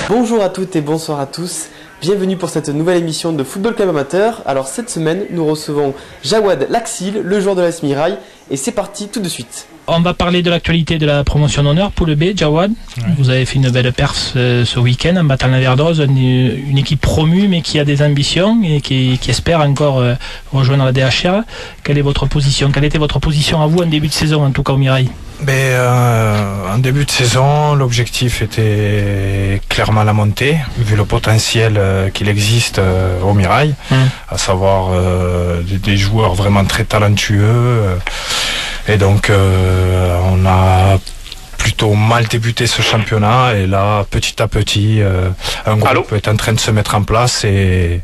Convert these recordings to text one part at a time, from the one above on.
Bonjour à toutes et bonsoir à tous. Bienvenue pour cette nouvelle émission de Football Club Amateur. Alors cette semaine, nous recevons Jawad Laxil, le joueur de l'AS Mirail, et c'est parti tout de suite. On va parler de l'actualité de la promotion d'honneur pour le B, Jawad. Ouais. Vous avez fait une belle perf ce week-end en battant la Verdose, une équipe promue mais qui a des ambitions et qui espère encore rejoindre la DHR. Quelle est votre position? Quelle était votre position à vous en début de saison, en tout cas au Mirail? En début de saison, l'objectif était clairement la montée, vu le potentiel qu'il existe au Mirail, à savoir des joueurs vraiment très talentueux. Et donc on a plutôt mal débuté ce championnat et là petit à petit un groupe est en train de se mettre en place et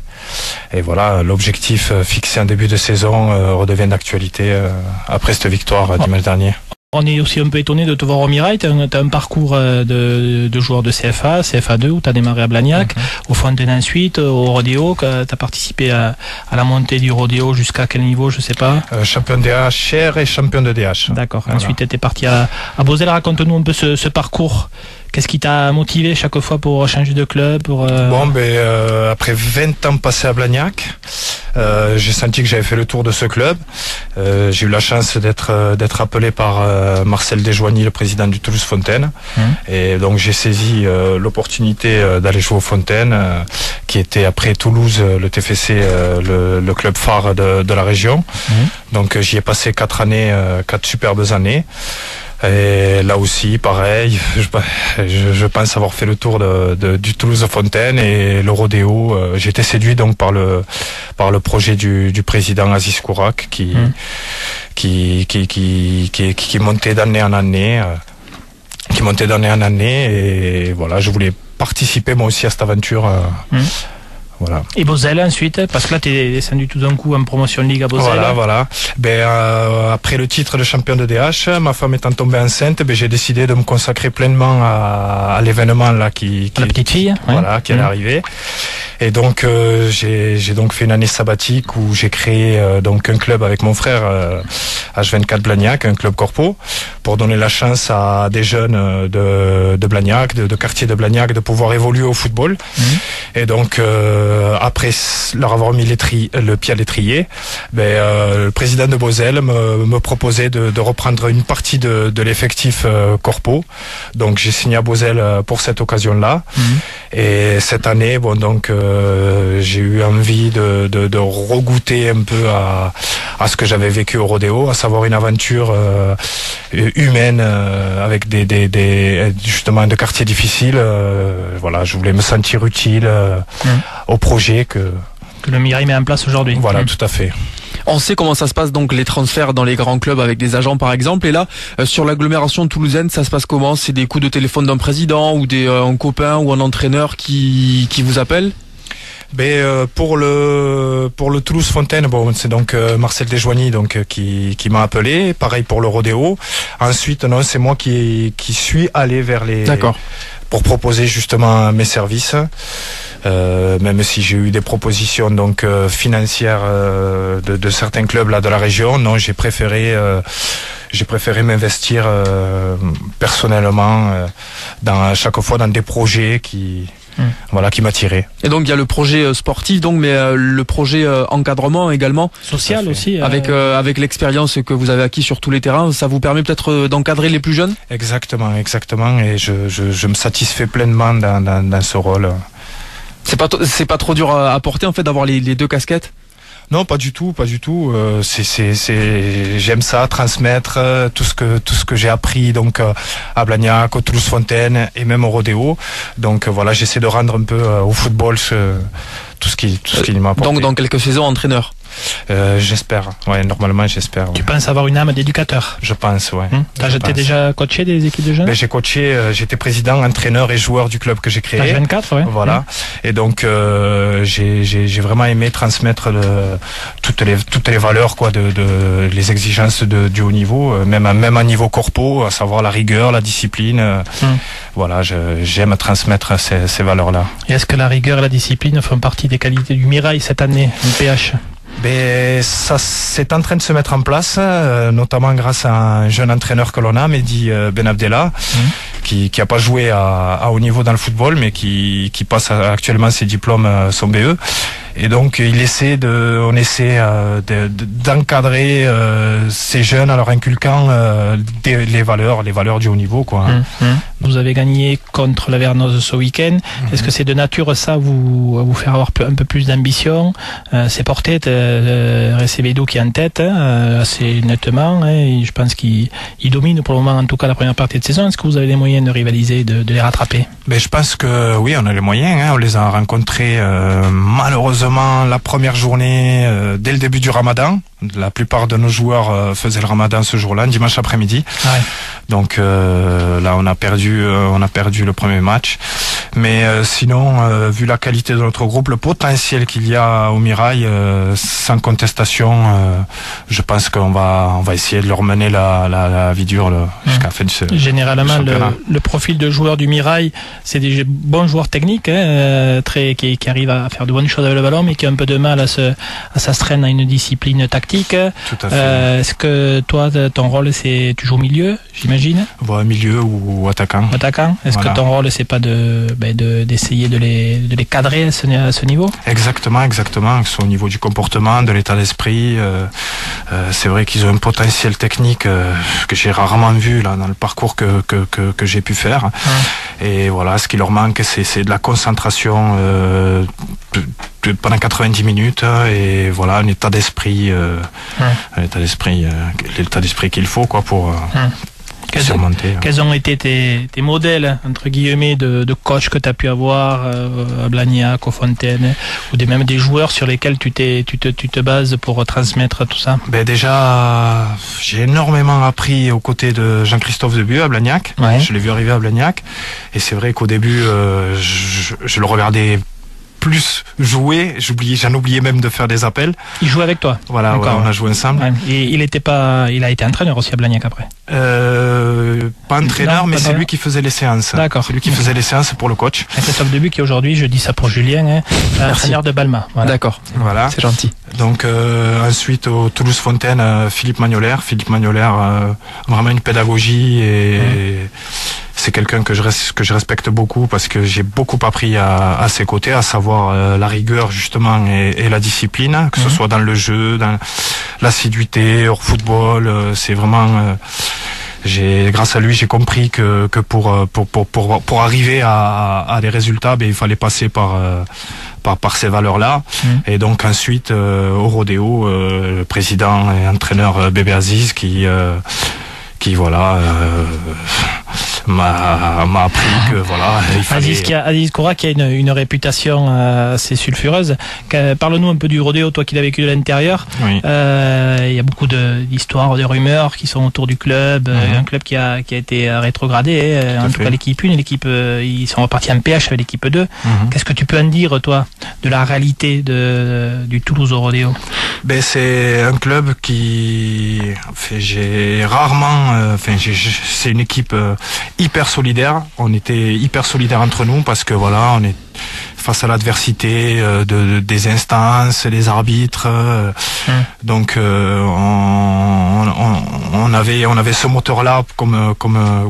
voilà, l'objectif fixé en début de saison redevient d'actualité après cette victoire dimanche dernier. On est aussi un peu étonné de te voir au Mirail. Tu as un parcours de joueur de CFA, CFA2 où tu as démarré à Blagnac, au Fontaine ensuite, au Rodéo. Tu as participé à la montée du Rodéo jusqu'à quel niveau, je sais pas. Champion DHR et champion de DH. D'accord. Voilà. Ensuite, tu étais parti à Beauzelle. Raconte-nous un peu ce parcours. Qu'est-ce qui t'a motivé chaque fois pour changer de club après 20 ans passés à Blagnac, j'ai senti que j'avais fait le tour de ce club. J'ai eu la chance d'être appelé par Marcel Desjoigny, le président du Toulouse Fontaine. Et donc j'ai saisi l'opportunité d'aller jouer au Fontaine, qui était après Toulouse, le TFC, le club phare de la région. Donc j'y ai passé 4 superbes années. Et là aussi, pareil, je pense avoir fait le tour du Toulouse Fontaine et le Rodéo. J'ai été séduit donc par le projet du président Aziz Kourak qui montait d'année en année, et voilà, je voulais participer moi aussi à cette aventure. Voilà. Et Beauzelle ensuite, parce que là tu es descendu tout d'un coup en promotion Ligue à Beauzelle. Voilà. Après le titre de champion de DH, ma femme étant tombée enceinte, j'ai décidé de me consacrer pleinement à l'événement là qui la petite fille, qui allait arriver. Et donc j'ai donc fait une année sabbatique où j'ai créé donc un club avec mon frère H24 Blagnac, un club corpo, pour donner la chance à des jeunes de Blagnac, de quartier de Blagnac, de pouvoir évoluer au football. Et donc après leur avoir mis le pied à l'étrier, le président de Beauzelle me proposait de reprendre une partie de l'effectif corpo. Donc j'ai signé à Beauzelle pour cette occasion-là. Et cette année, j'ai eu envie de regoûter un peu à ce que j'avais vécu au Rodéo, à savoir une aventure humaine avec justement de quartiers difficiles. Voilà, je voulais me sentir utile au projet que le Mirail met en place aujourd'hui. Voilà, tout à fait. On sait comment ça se passe, donc les transferts dans les grands clubs avec des agents par exemple, et là sur l'agglomération toulousaine ça se passe comment? C'est des coups de téléphone d'un président ou un copain ou un entraîneur qui vous appelle? Pour le Toulouse Fontaine, c'est donc Marcel Desjoigny qui m'a appelé. Pareil pour le Rodéo. Ensuite, non, c'est moi qui suis allé vers pour proposer justement mes services. Même si j'ai eu des propositions financières de certains clubs là de la région, non, j'ai préféré m'investir personnellement chaque fois dans des projets qui m'attiraient. Et donc il y a le projet sportif, mais le projet encadrement également. Social aussi. Avec l'expérience que vous avez acquis sur tous les terrains, ça vous permet peut-être d'encadrer les plus jeunes? Exactement. Et je me satisfais pleinement dans ce rôle. C'est pas trop dur à porter en fait d'avoir les deux casquettes? Non, pas du tout. J'aime ça, transmettre tout ce que j'ai appris à Blagnac, au Toulouse Fontaine et même au Rodéo. Donc voilà, j'essaie de rendre un peu au football tout ce qu'il m'a apporté. Donc dans quelques saisons entraîneur. J'espère. Ouais, normalement j'espère. Tu penses avoir une âme d'éducateur? Je pense, ouais. T'as déjà coaché des équipes de jeunes? J'ai coaché, j'étais président, entraîneur et joueur du club que j'ai créé. H24, ouais. Voilà. Et donc j'ai vraiment aimé transmettre toutes les valeurs de les exigences du haut niveau, même à niveau corpo, à savoir la rigueur, la discipline. Voilà, j'aime transmettre ces valeurs-là. Et est-ce que la rigueur et la discipline font partie des qualités du Mirail cette année, du PH? Ça c'est en train de se mettre en place, notamment grâce à un jeune entraîneur que l'on a, Mehdi Benabdella, qui a pas joué à haut niveau dans le football, mais qui passe actuellement ses diplômes, son BE. Et donc on essaie d'encadrer ces jeunes en leur inculquant les valeurs du haut niveau, quoi. Vous avez gagné contre la Vernose ce week-end. Est-ce que c'est de nature ça à vous faire avoir un peu plus d'ambition? C'est porté Recevedo qui est en tête assez nettement, hein, et je pense qu'il domine pour le moment, en tout cas la première partie de saison. Est-ce que vous avez les moyens de rivaliser, de les rattraper? Mais je pense que oui, on a les moyens, hein. On les a rencontrés malheureusement la première journée dès le début du Ramadan. La plupart de nos joueurs faisaient le Ramadan ce jour-là, dimanche après-midi. Ouais. Donc là, on a perdu le premier match. Mais sinon, vu la qualité de notre groupe, le potentiel qu'il y a au Mirail, sans contestation, je pense qu'on va essayer de leur mener la vie dure jusqu'à la fin du Généralement, le profil de joueurs du Mirail, c'est des bons joueurs techniques, hein, qui arrivent à faire de bonnes choses avec le ballon, mais qui ont un peu de mal à s'astreindre à une discipline tactique. Tout à fait. Est-ce que toi, ton rôle, c'est toujours milieu, j'imagine? Ouais, milieu ou attaquant. Attaquant. Est-ce que ton rôle, c'est pas d'essayer de les cadrer à ce niveau? Exactement, que ce soit au niveau du comportement, de l'état d'esprit. C'est vrai qu'ils ont un potentiel technique que j'ai rarement vu là dans le parcours que j'ai pu faire. Et voilà, ce qui leur manque, c'est de la concentration pendant 90 minutes et voilà, un état d'esprit, l'état d'esprit qu'il faut, quoi, pour surmonter. Quels ont été tes modèles, entre guillemets, de coach que tu as pu avoir à Blagnac, au Fontaine, ou même des joueurs sur lesquels tu te bases pour transmettre tout ça? Ben déjà, j'ai énormément appris aux côtés de Jean-Christophe Debieux à Blagnac. Ouais. Je l'ai vu arriver à Blagnac, et c'est vrai qu'au début, je le regardais plus jouer, j'en oubliais même de faire des appels. Il jouait avec toi? Voilà, ouais, on a joué ensemble. Ouais. Et il a été entraîneur aussi à Blagnac après? Pas entraîneur, mais c'est lui qui faisait les séances. D'accord. C'est lui qui faisait les séances pour le coach. Christophe Debuc qui aujourd'hui, je dis ça pour Julien, hein, entraîneur de Balma. Voilà. D'accord. Voilà. C'est gentil. Donc ensuite au Toulouse Fontaine, Philippe Magnolaire, vraiment une pédagogie et c'est quelqu'un que je respecte beaucoup parce que j'ai beaucoup appris à ses côtés, à savoir la rigueur justement et la discipline, que ce soit dans le jeu, dans l'assiduité, hors football. C'est vraiment grâce à lui, j'ai compris que pour arriver à des résultats, il fallait passer par ces valeurs-là. Et donc ensuite au rodéo, le président et entraîneur Bébé Aziz qui voilà m'a appris que voilà il fallait... Aziz Koura qui a une réputation assez sulfureuse. Parle-nous un peu du rodéo, toi qui l'as vécu de l'intérieur. Oui. Il y a beaucoup d'histoires, de rumeurs qui sont autour du club, un club qui a été rétrogradé, en tout cas l'équipe 1 et l'équipe ils sont repartis en PH avec l'équipe 2. Qu'est-ce que tu peux en dire, toi, de la réalité du Toulouse au rodéo? C'est un club qui j'ai rarement c'est une équipe hyper solidaire. On était hyper solidaires entre nous parce que voilà, on est face à l'adversité des instances, les arbitres. Donc on avait ce moteur-là comme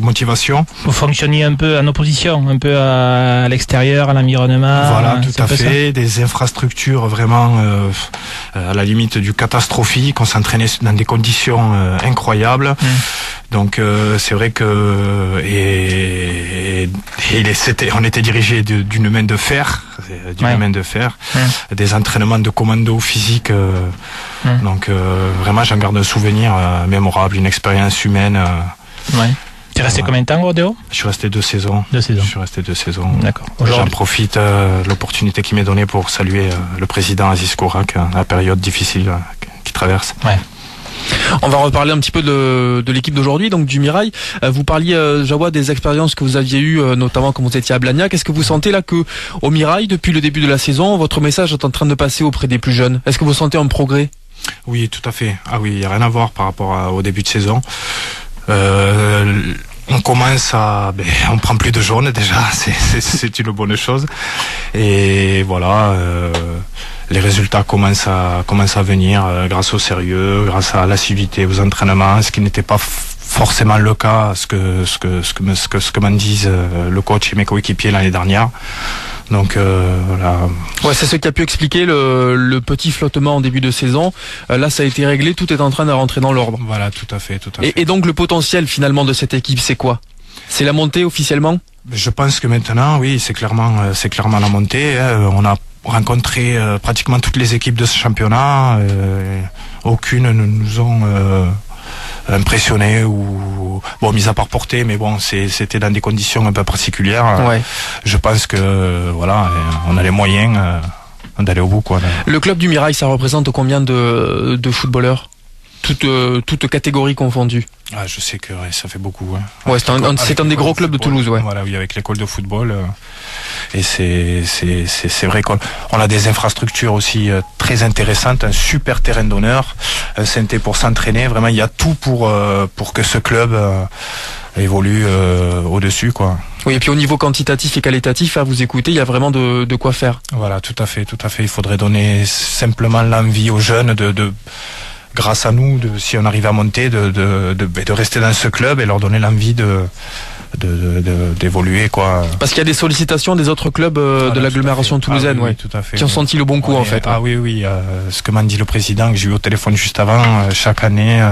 motivation. Vous fonctionniez un peu en opposition, un peu à l'extérieur, à l'environnement. Voilà, tout à fait. Des infrastructures vraiment à la limite du catastrophique. On s'entraînait dans des conditions incroyables. Donc c'est vrai que on était dirigé d'une main de fer, des entraînements de commando physique. Donc vraiment, j'en garde un souvenir mémorable, une expérience humaine. Tu es resté combien de temps au rodéo? Je suis resté 2 saisons. 2 saisons. Je suis resté 2 saisons. D'accord. J'en profite de l'opportunité qui m'est donnée pour saluer le président Aziz Koura, la période difficile qu'il traverse. Ouais. On va reparler un petit peu de l'équipe d'aujourd'hui, donc du Mirail. Vous parliez, Jawad, des expériences que vous aviez eues, notamment quand vous étiez à Blagnac. Est-ce que vous sentez là que au Mirail, depuis le début de la saison, votre message est en train de passer auprès des plus jeunes? Est-ce que vous sentez un progrès? Oui, tout à fait. Ah oui, il n'y a rien à voir par rapport au début de saison. On commence on prend plus de jaune déjà, c'est une bonne chose. Et voilà, les résultats commencent à venir grâce au sérieux, grâce à l'assiduité, aux entraînements, ce qui n'était pas forcément le cas, ce que m'en disent le coach et mes coéquipiers l'année dernière. Donc voilà. Ouais, c'est ce qui a pu expliquer le petit flottement en début de saison. Là, ça a été réglé, tout est en train de rentrer dans l'ordre. Voilà, tout à fait. Et donc le potentiel finalement de cette équipe, c'est quoi? C'est la montée officiellement? Je pense que maintenant, oui, c'est clairement la montée. On a rencontré pratiquement toutes les équipes de ce championnat. Aucune ne nous ont impressionné ou mis à part Porté, mais bon, c'était dans des conditions un peu particulières. Ouais. Je pense que voilà, on a les moyens d'aller au bout, quoi. Le club du Mirail, ça représente combien de footballeurs, toutes catégories confondues? Ah, je sais que ça fait beaucoup. Hein. Ouais, c'est un des gros clubs de Toulouse, ouais. Voilà, oui, avec l'école de football. Et c'est vrai qu'on a des infrastructures aussi très intéressantes, un super terrain d'honneur, un synthé pour s'entraîner. Vraiment, il y a tout pour que ce club évolue au-dessus, quoi. Oui, et puis au niveau quantitatif et qualitatif, à vous écouter, il y a vraiment de quoi faire. Voilà, tout à fait. Il faudrait donner simplement l'envie aux jeunes grâce à nous, si on arrive à monter, de rester dans ce club et leur donner l'envie d'évoluer, quoi. Parce qu'il y a des sollicitations des autres clubs de l'agglomération toulousaine, oui, tout à fait, qui ont senti le bon coup, en fait. Ah oui, ce que m'a dit le président, que j'ai eu au téléphone juste avant, chaque année,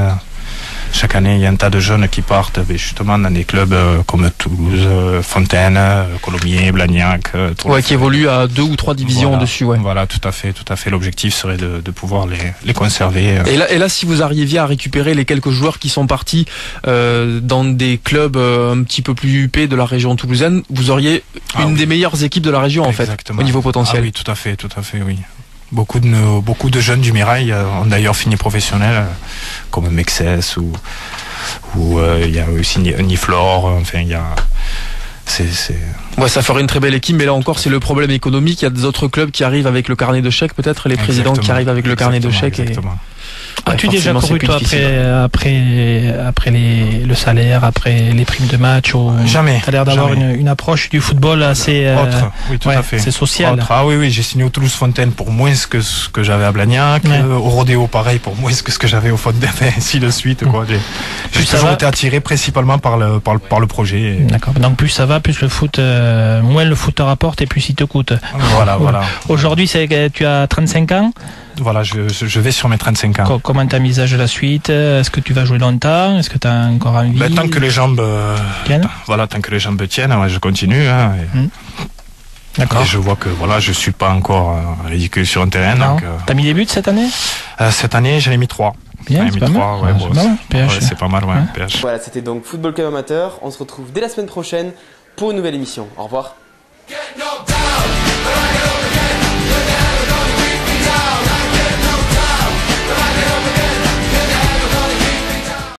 il y a un tas de jeunes qui partent justement dans des clubs comme Toulouse, Fontaine, Colomiers, Blagnac. Ouais, qui évoluent à 2 ou 3 divisions au-dessus, ouais. Voilà, tout à fait. L'objectif serait de pouvoir les conserver. Et là, si vous arriviez à récupérer les quelques joueurs qui sont partis dans des clubs un petit peu plus huppés de la région toulousaine, vous auriez une des meilleures équipes de la région, en fait, au niveau potentiel. Ah oui, tout à fait, oui. Beaucoup de jeunes du Mirail ont d'ailleurs fini professionnels, comme Mexès ou il y a aussi Niflore. Enfin, il y a. Ouais, ça ferait une très belle équipe, mais là encore, c'est le problème économique. Il y a des autres clubs qui arrivent avec le carnet de chèques, peut-être les présidents qui arrivent avec le carnet de chèques. As-tu déjà couru toi après le salaire, après les primes de match Jamais. T'as l'air d'avoir une approche du football assez autre. Oui, tout à fait. C'est social. Autre. Ah oui, j'ai signé au Toulouse Fontaine pour moins que ce que j'avais à Blagnac, au Rodéo pareil pour moins que ce que j'avais au Fontaine, ainsi de suite, quoi. J'ai toujours été attiré principalement par le projet. D'accord. Donc plus ça va, plus le foot, moins le foot te rapporte et plus il te coûte. Voilà. Aujourd'hui, tu as 35 ans. Voilà, je vais sur mes 35 ans. Comment t'envisages la suite? Est-ce que tu vas jouer longtemps? Est-ce que tu as encore envie? Tant que les jambes tiennent. Voilà, tant que les jambes tiennent, je continue. D'accord. Et je vois que je suis pas encore ridicule sur un terrain. T'as mis des buts cette année? Cette année, j'en ai mis 3. Bien, c'est pas mal. C'est pas mal, PH. Voilà, c'était donc Football Club Amateur. On se retrouve dès la semaine prochaine pour une nouvelle émission. Au revoir.